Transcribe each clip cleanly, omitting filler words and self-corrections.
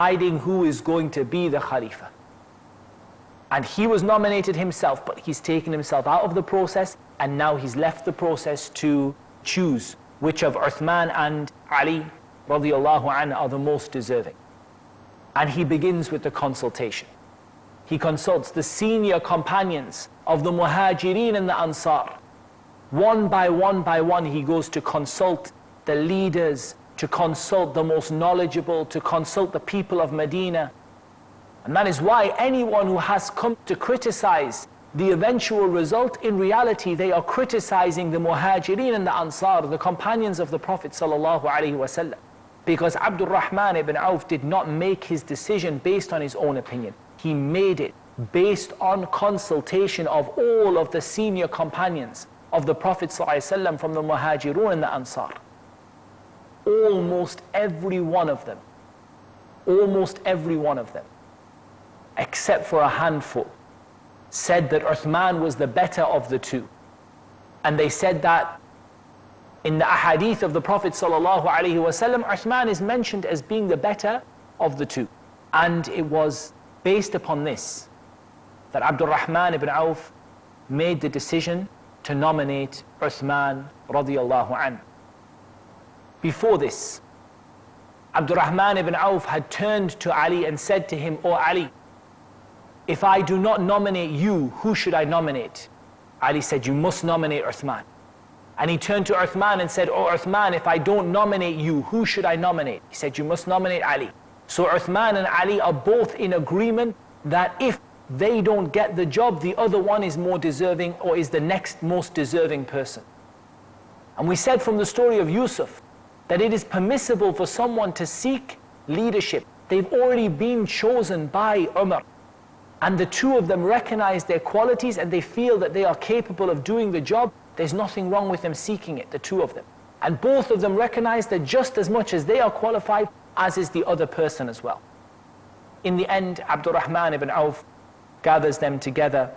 deciding who is going to be the Khalifa. And he was nominated himself, but he's taken himself out of the process, and now he's left the process to choose which of Uthman and Ali radiallahu anhu are the most deserving. And he begins with the consultation. He consults the senior companions of the Muhajirin and the Ansar. One by one, he goes to consult the leaders, to consult the most knowledgeable, to consult the people of Medina. And that is why anyone who has come to criticize the eventual result, in reality they are criticizing the Muhajirin and the Ansar, the companions of the Prophet sallallahu alaihi wasallam. Because Abdul Rahman ibn Auf did not make his decision based on his own opinion. He made it based on consultation of all of the senior companions of the Prophet sallallahu alaihi wasallam from the Muhajirun and the Ansar. Almost every one of them, except for a handful, said that Uthman was the better of the two. And they said that in the ahadith of the Prophet sallallahu alaihi wasallam, Uthman is mentioned as being the better of the two. And it was based upon this that Abdul Rahman ibn Auf made the decision to nominate Uthman radiallahu anhu. Before this, Abdul Rahman ibn Auf had turned to Ali and said to him, "O Ali, if I do not nominate you, who should I nominate?" Ali said, "You must nominate Uthman." And he turned to Uthman and said, "O Uthman, if I don't nominate you, who should I nominate?" He said, "You must nominate Ali." So Uthman and Ali are both in agreement that if they don't get the job, the other one is more deserving, or is the next most deserving person. And we said from the story of Yusuf that it is permissible for someone to seek leadership. They've already been chosen by Umar, and the two of them recognize their qualities and they feel that they are capable of doing the job. There's nothing wrong with them seeking it, the two of them. And both of them recognize that just as much as they are qualified, as is the other person as well. In the end, Abdul Rahman ibn Auf gathers them together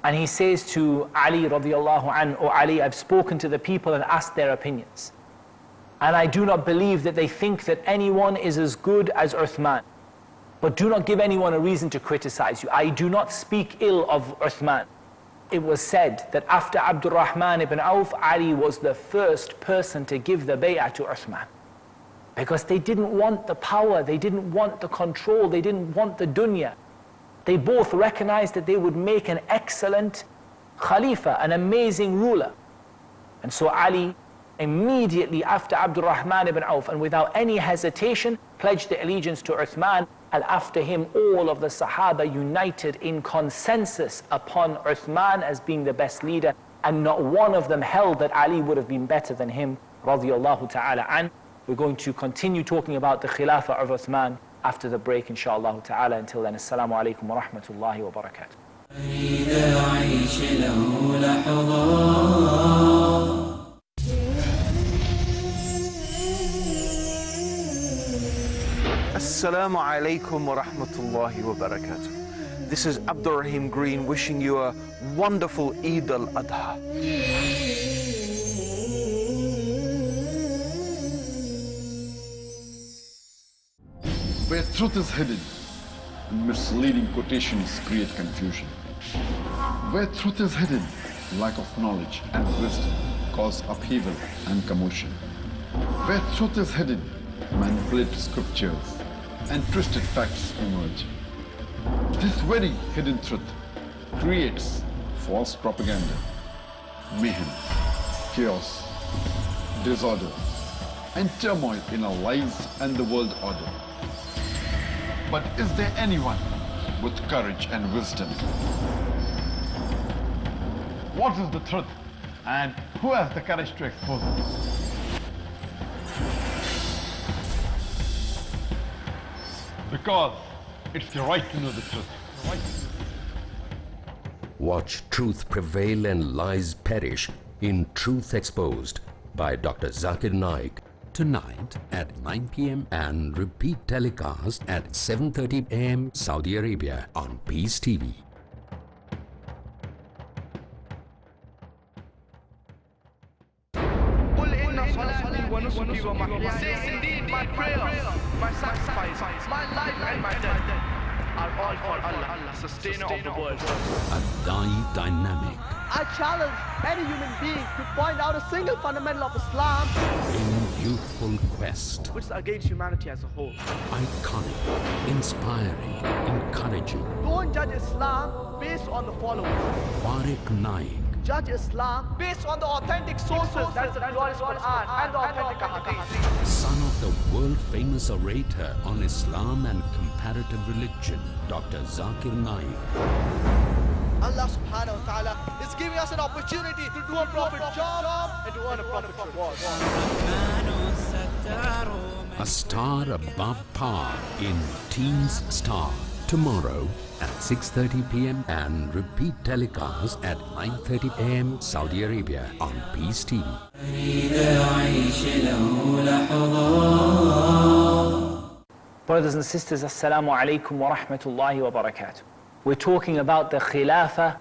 and he says to Ali radiallahu anhu, "O Ali, I've spoken to the people and asked their opinions. And I do not believe that they think that anyone is as good as Uthman. But do not give anyone a reason to criticize you. I do not speak ill of Uthman." It was said that after Abdul Rahman ibn Auf, Ali was the first person to give the bay'ah to Uthman. Because they didn't want the power, they didn't want the control, they didn't want the dunya. They both recognized that they would make an excellent Khalifa, an amazing ruler. And so Ali, immediately after Abdul Rahman ibn Auf, and without any hesitation, pledged the allegiance to Uthman. And after him, all of the Sahaba united in consensus upon Uthman as being the best leader, and not one of them held that Ali would have been better than him, radiyallahu ta'ala an. We're going to continue talking about the Khilafah of Uthman after the break, inshaAllah ta'ala. Until then, assalamu alaikum wa rahmatullahi wa barakatuh. Assalamu alaikum wa rahmatullahi wa barakatuh. This is Abdul Rahim Green wishing you a wonderful Eid al-Adha. Where truth is hidden, misleading quotations create confusion. Where truth is hidden, lack of knowledge and wisdom cause upheaval and commotion. Where truth is hidden, manipulated scriptures and twisted facts emerge. This very hidden truth creates false propaganda, mayhem, chaos, disorder, and turmoil in our lives and the world order. But is there anyone with courage and wisdom? What is the truth, and who has the courage to expose it? Because it's your right to know the truth. Watch truth prevail and lies perish in Truth Exposed by Dr. Zakir Naik. Tonight at 9 p.m. and repeat telecast at 7:30 a.m. Saudi Arabia on Peace TV. Say indeed deed, my prayer, my sacrifice, my life and my death are all for Allah, sustainer of the world. A dynamic, I challenge any human being to point out a single fundamental of Islam in youthful quest, which is against humanity as a whole. iconic, inspiring, encouraging. Don't judge Islam based on the following. Farik Naik, Judge Islam based on the authentic sources, that's the glorious Quran and the authentic Hadith. son of the world-famous orator on Islam and comparative religion, Dr. Zakir Naik. Allah subhanahu wa ta'ala is giving us an opportunity to do a prophet job and to earn a prophet's reward. A star above par in Teens Star. Tomorrow at 6:30 p.m. and repeat telecast at 9:30 a.m. Saudi Arabia on Peace TV. Brothers and sisters, Assalamu alaikum wa rahmatullahi wa barakatuh. We're talking about the Khilafah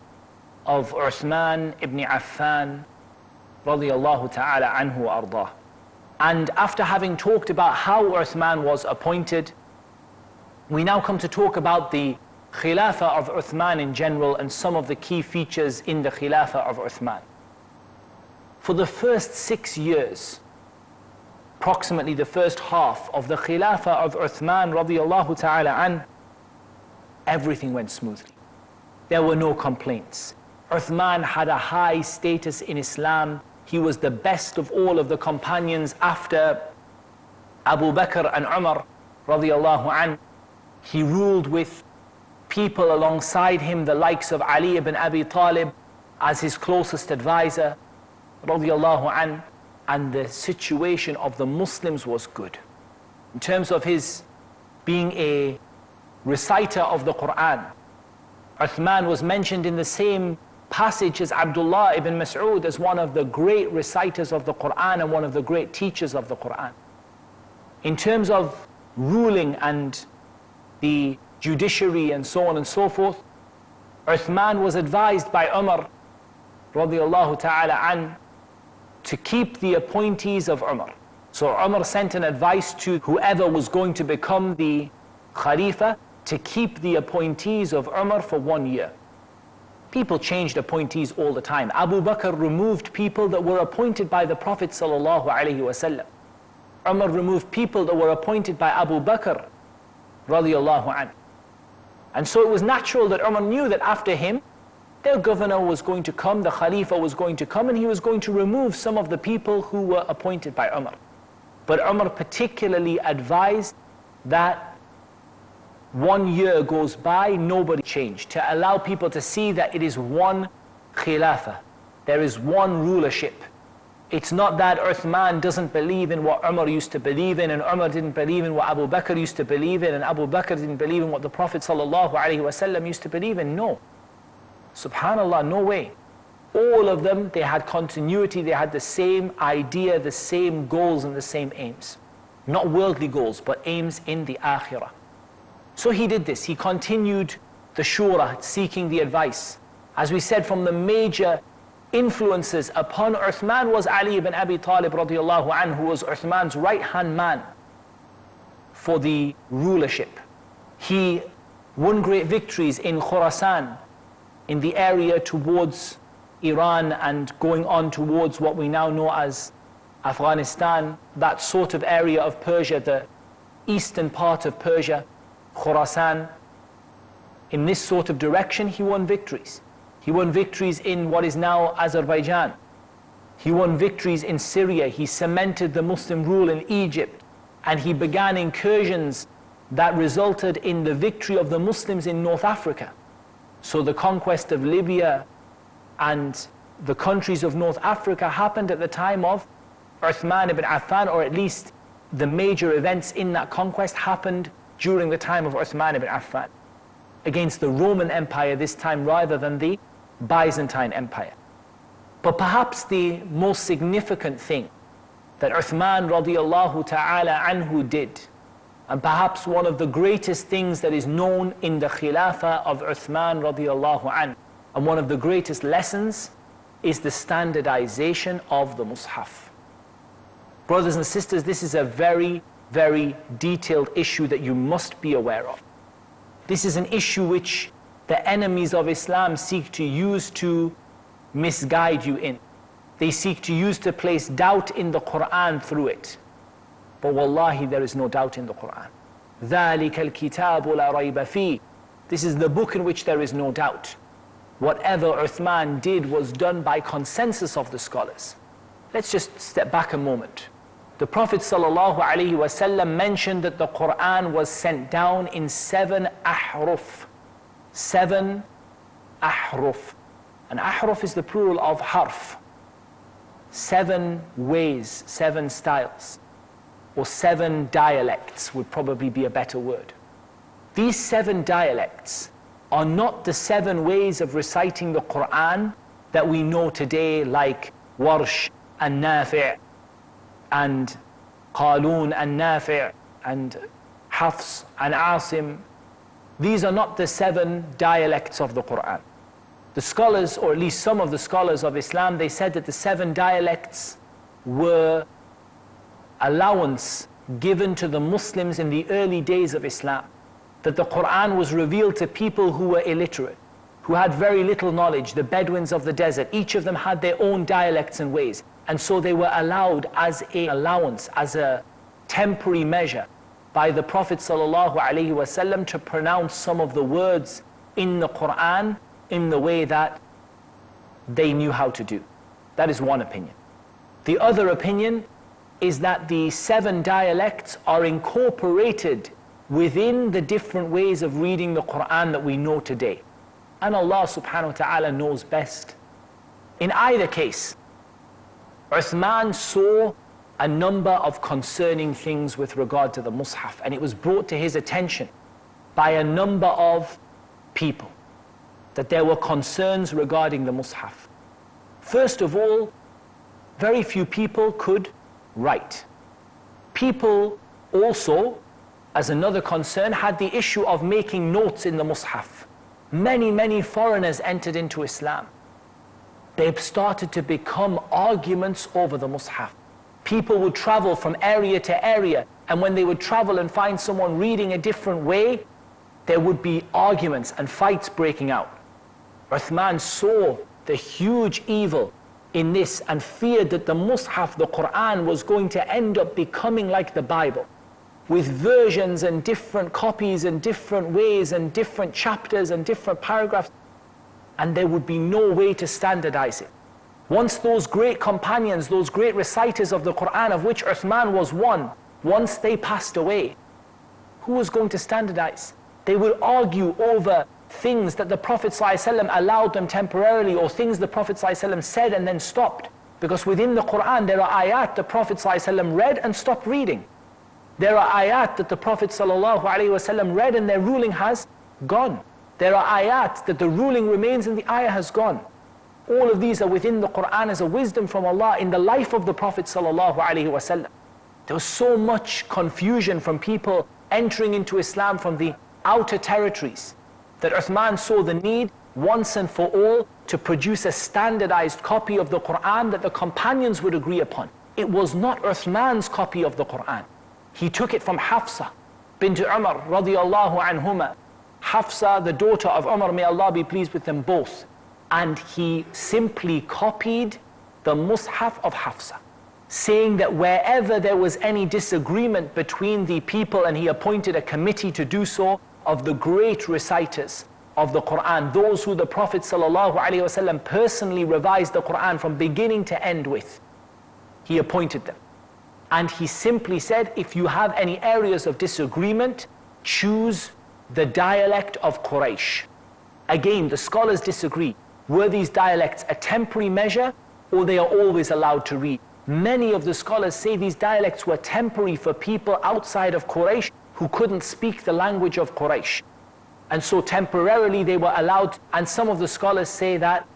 of Uthman ibn Affan radiyallahu ta'ala anhu wa ardah. And after having talked about how Uthman was appointed, we now come to talk about the Khilafah of Uthman in general and some of the key features in the Khilafah of Uthman. For the first 6 years, approximately the first half of the Khilafah of Uthman radiyallahu ta'ala an, everything went smoothly. There were no complaints. Uthman had a high status in Islam. He was the best of all of the companions after Abu Bakr and Umar radiyallahu an. He ruled with people alongside him, the likes of Ali ibn Abi Talib as his closest advisor radiyallahu an. And the situation of the Muslims was good. In terms of his being a reciter of the Quran, Uthman was mentioned in the same passage as Abdullah ibn Mas'ud as one of the great reciters of the Quran and one of the great teachers of the Quran. In terms of ruling and the judiciary and so on and so forth, Uthman was advised by Umar radiyallahu ta'ala an to keep the appointees of Umar. So Umar sent an advice to whoever was going to become the Khalifa to keep the appointees of Umar for 1 year. People changed appointees all the time. Abu Bakr removed people that were appointed by the Prophet sallallahu alaihi wasallam. Umar removed people that were appointed by Abu Bakr radiyallahu anhu. And so it was natural that Umar knew that after him, their governor was going to come, the Khalifa was going to come, and he was going to remove some of the people who were appointed by Umar. But Umar particularly advised that 1 year goes by, nobody changed, to allow people to see that it is one Khilafah. There is one rulership. It's not that Uthman doesn't believe in what Umar used to believe in, and Umar didn't believe in what Abu Bakr used to believe in, and Abu Bakr didn't believe in what the Prophet ﷺ used to believe in. No. Subhanallah, no way. All of them, they had continuity, they had the same idea, the same goals and the same aims. Not worldly goals, but aims in the akhirah. So he did this. He continued the shura, seeking the advice. As we said, from the major influences upon Uthman was Ali ibn Abi Talib radiyallahu anhu, who was Uthman's right-hand man for the rulership. He won great victories in Khurasan, in the area towards Iran and going on towards what we now know as Afghanistan, that sort of area of Persia, the eastern part of Persia, Khurasan. In this sort of direction, he won victories. He won victories in what is now Azerbaijan. He won victories in Syria. He cemented the Muslim rule in Egypt. And he began incursions that resulted in the victory of the Muslims in North Africa. So the conquest of Libya and the countries of North Africa happened at the time of Uthman ibn Affan, or at least the major events in that conquest happened during the time of Uthman ibn Affan, against the Roman Empire this time rather than the Byzantine Empire. But perhaps the most significant thing that Uthman radiyallahu ta'ala anhu did, and perhaps one of the greatest things that is known in the Khilafah of Uthman radiyallahu anhu, and one of the greatest lessons, is the standardization of the Mus'haf. Brothers and sisters, this is a very very detailed issue that you must be aware of. This is an issue which the enemies of Islam seek to use to misguide you in. They seek to use to place doubt in the Quran through it. But wallahi, there is no doubt in the Quran. ذَلِكَ الْكِتَابُ لَا رَيْبَ فِيهِ. This is the book in which there is no doubt. Whatever Uthman did was done by consensus of the scholars. Let's just step back a moment. The Prophet ﷺ mentioned that the Quran was sent down in 7 ahruf. 7 ahruf. And ahruf is the plural of harf. 7 ways, 7 styles, or 7 dialects would probably be a better word. These 7 dialects are not the 7 ways of reciting the Quran that we know today, like Warsh and Nafi' and Qalun and Nafi' and Hafs and Asim. These are not the 7 dialects of the Quran. The scholars, or at least some of the scholars of Islam, they said that the 7 dialects were allowance given to the Muslims in the early days of Islam. That the Quran was revealed to people who were illiterate, who had very little knowledge, the Bedouins of the desert. Each of them had their own dialects and ways. And so they were allowed as an allowance, as a temporary measure by the Prophet ﷺ to pronounce some of the words in the Quran in the way that they knew how to do. That is one opinion. The other opinion is that the 7 dialects are incorporated within the different ways of reading the Quran that we know today. And Allah subhanahu wa ta'ala knows best. In either case, Uthman saw a number of concerning things with regard to the Mus'haf, and it was brought to his attention by a number of people that there were concerns regarding the Mus'haf. First of all, very few people could write. People also, as another concern, had the issue of making notes in the Mus'haf. Many foreigners entered into Islam. They've started to become arguments over the Mus'haf. People would travel from area to area, and when they would travel and find someone reading a different way, there would be arguments and fights breaking out. Uthman saw the huge evil in this and feared that the Mus'haf, the Quran, was going to end up becoming like the Bible, with versions and different copies and different ways and different chapters and different paragraphs, and there would be no way to standardize it. Once those great companions, those great reciters of the Quran, of which Uthman was one, once they passed away, who was going to standardize? They would argue over things that the Prophet ﷺ allowed them temporarily, or things the Prophet ﷺ said and then stopped. Because within the Quran there are ayat the Prophet ﷺ read and stopped reading. There are ayat that the Prophet ﷺ read and their ruling has gone. There are ayat that the ruling remains and the ayah has gone. All of these are within the Quran as a wisdom from Allah in the life of the Prophet ﷺ. There was so much confusion from people entering into Islam from the outer territories that Uthman saw the need once and for all to produce a standardized copy of the Quran that the companions would agree upon. It was not Uthman's copy of the Quran. He took it from Hafsa bint Umar radiyallahu anhuma. Hafsa, the daughter of Umar, may Allah be pleased with them both. And he simply copied the Mus'haf of Hafsa, saying that wherever there was any disagreement between the people, and he appointed a committee to do so, of the great reciters of the Quran, those who the Prophet ﷺ personally revised the Quran from beginning to end with, he appointed them. And he simply said, if you have any areas of disagreement, choose the dialect of Quraysh. Again, the scholars disagree. Were these dialects a temporary measure, or they are always allowed to read? Many of the scholars say these dialects were temporary for people outside of Quraysh who couldn't speak the language of Quraysh. And so temporarily they were allowed, and some of the scholars say that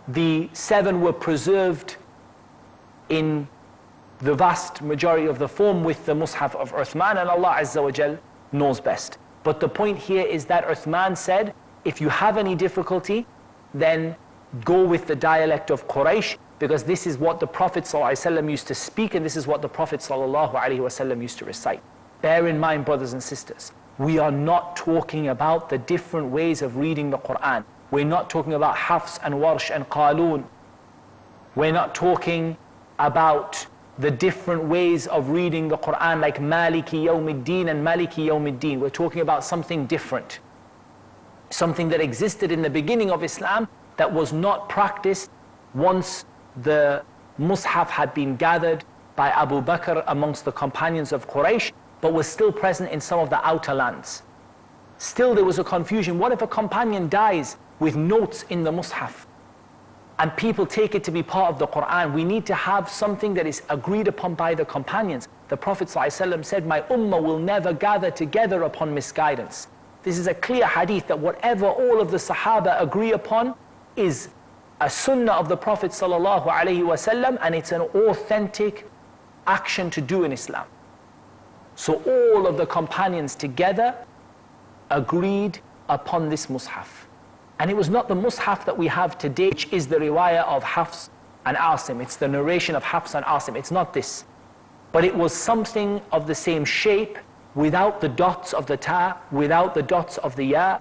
the 7 were preserved in the vast majority of the form with the Mus'haf of Uthman, and Allah Azza wa Jal knows best. But the point here is that Uthman said, if you have any difficulty, then go with the dialect of Quraysh, because this is what the Prophet ﷺ used to speak, and this is what the Prophet ﷺ used to recite. Bear in mind, brothers and sisters, we are not talking about the different ways of reading the Quran. We're not talking about Hafs and Warsh and Qalun. We're not talking about the different ways of reading the Quran like Maliki Yawmiddin and Maliki Yawmiddin. We're talking about something different. Something that existed in the beginning of Islam that was not practiced once the Mus'haf had been gathered by Abu Bakr amongst the companions of Quraysh, but was still present in some of the outer lands. Still there was a confusion. What if a companion dies with notes in the Mus'haf and people take it to be part of the Quran? We need to have something that is agreed upon by the companions. The Prophet ﷺ said, my ummah will never gather together upon misguidance. This is a clear hadith that whatever all of the Sahaba agree upon is a sunnah of the Prophet ﷺ, and it's an authentic action to do in Islam. So all of the companions together agreed upon this Mus'haf. And it was not the Mus'haf that we have today, which is the riwayah of Hafs and Asim. It's the narration of Hafs and Asim. It's not this. But it was something of the same shape, without the dots of the ta, without the dots of the ya,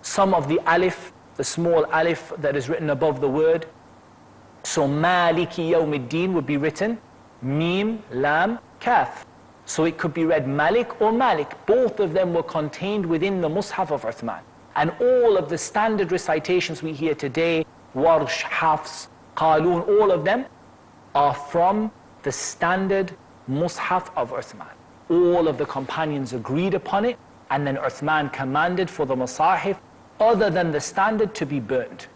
some of the alif, the small alif that is written above the word. So Maliki Yawmiddin would be written Mim, Lam, Kaf. So it could be read Malik or Malik. Both of them were contained within the Mus'haf of Uthman. And all of the standard recitations we hear today, Warsh, Hafs, Qalun, all of them are from the standard Mus'haf of Uthman. All of the companions agreed upon it, and then Uthman commanded for the Masahif other than the standard to be burnt.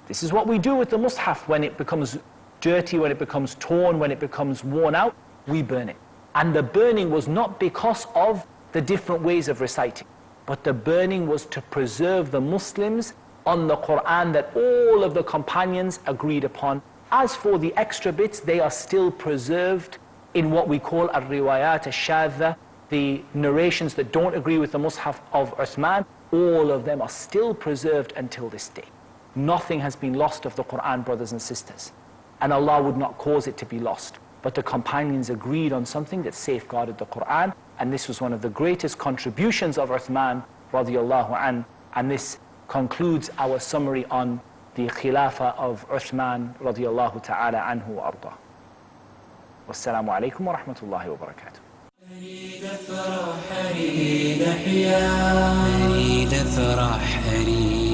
This is what we do with the Mus'haf. When it becomes dirty, when it becomes torn, when it becomes worn out, we burn it. And the burning was not because of the different ways of reciting, but the burning was to preserve the Muslims on the Quran that all of the companions agreed upon. As for the extra bits, they are still preserved in what we call al-riwayat al-shadha, the narrations that don't agree with the Mus'haf of Uthman. All of them are still preserved until this day. Nothing has been lost of the Quran, brothers and sisters. And Allah would not cause it to be lost. But the companions agreed on something that safeguarded the Quran, and this was one of the greatest contributions of Uthman radiallahu an. And this concludes our summary on the Khilafah of Uthman radiallahu ta'ala anhu wa arda. Wassalamu alaikum wa rahmatullahi wa barakatuh. أريد أفرح أريد أحيا أريد أفرح أريد